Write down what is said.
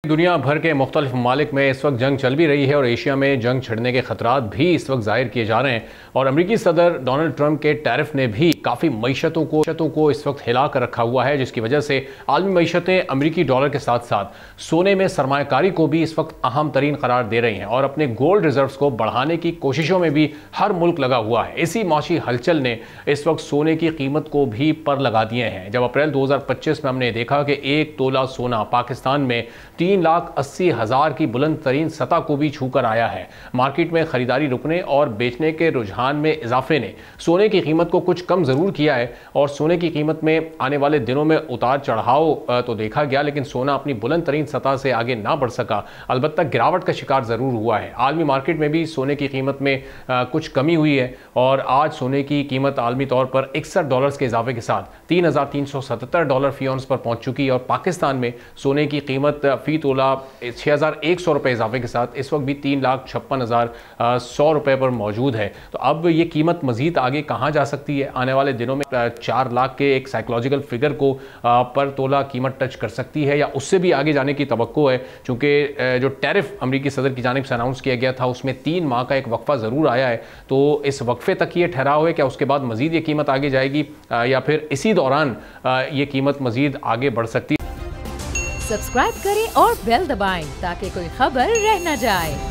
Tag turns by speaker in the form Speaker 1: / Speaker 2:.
Speaker 1: दुनिया भर के मुख्तलिफ ममालिक में इस वक्त जंग चल भी रही है और एशिया में जंग छिड़ने के खतरात भी इस वक्त जाहिर किए जा रहे हैं और अमरीकी सदर डोनाल्ड ट्रंप के टैरिफ ने भी काफ़ी मईशतों को इस वक्त हिला कर रखा हुआ है, जिसकी वजह से आलमी मईशतें अमरीकी डॉलर के साथ साथ सोने में सरमायाकारी को भी इस वक्त अहम तरीन करार दे रही हैं और अपने गोल्ड रिजर्व्स को बढ़ाने की कोशिशों में भी हर मुल्क लगा हुआ है। इसी माशी हलचल ने इस वक्त सोने की कीमत को भी पर लगा दिए हैं। जब अप्रैल 2025 में हमने देखा कि 1 तोला सोना पाकिस्तान में 3,80,000 की बुलंद तरीन सतह को भी छूकर आया है। मार्केट में खरीदारी रुकने और बेचने के रुझान में इजाफे ने सोने की कीमत को कुछ कम जरूर किया है और सोने की कीमत में आने वाले दिनों में उतार चढ़ाव तो देखा गया, लेकिन सोना अपनी बुलंद तरीन सतह से आगे ना बढ़ सका। अलबत्ता गिरावट का शिकार जरूर हुआ है। आलमी मार्केट में भी सोने की कीमत में कुछ कमी हुई है और आज सोने की कीमत आलमी तौर पर $61 के इजाफे के साथ $3,377 फी औंस पर पहुंच चुकी है और पाकिस्तान में सोने की कीमत फी तोला 6,100 रुपये इजाफे के साथ इस वक्त भी 3,56,100 रुपये पर मौजूद है। तो अब ये कीमत मजीद आगे कहाँ जा सकती है? आने वाले दिनों में 4 लाख के एक साइकोलॉजिकल फिगर को पर तोला कीमत टच कर सकती है या उससे भी आगे जाने की तवक्को है, चूँकि जो टैरिफ अमरीकी सदर की जानिब से अनाउंस किया गया था उसमें 3 माह का एक वक्फा ज़रूर आया है। तो इस वक्फे तक ये ठहराव है, क्या उसके बाद मजीद ये कीमत आगे जाएगी या फिर इसी दौरान ये कीमत मजीद आगे बढ़ सकती है?
Speaker 2: सब्सक्राइब करें और बेल दबाएं ताकि कोई खबर रह न जाए।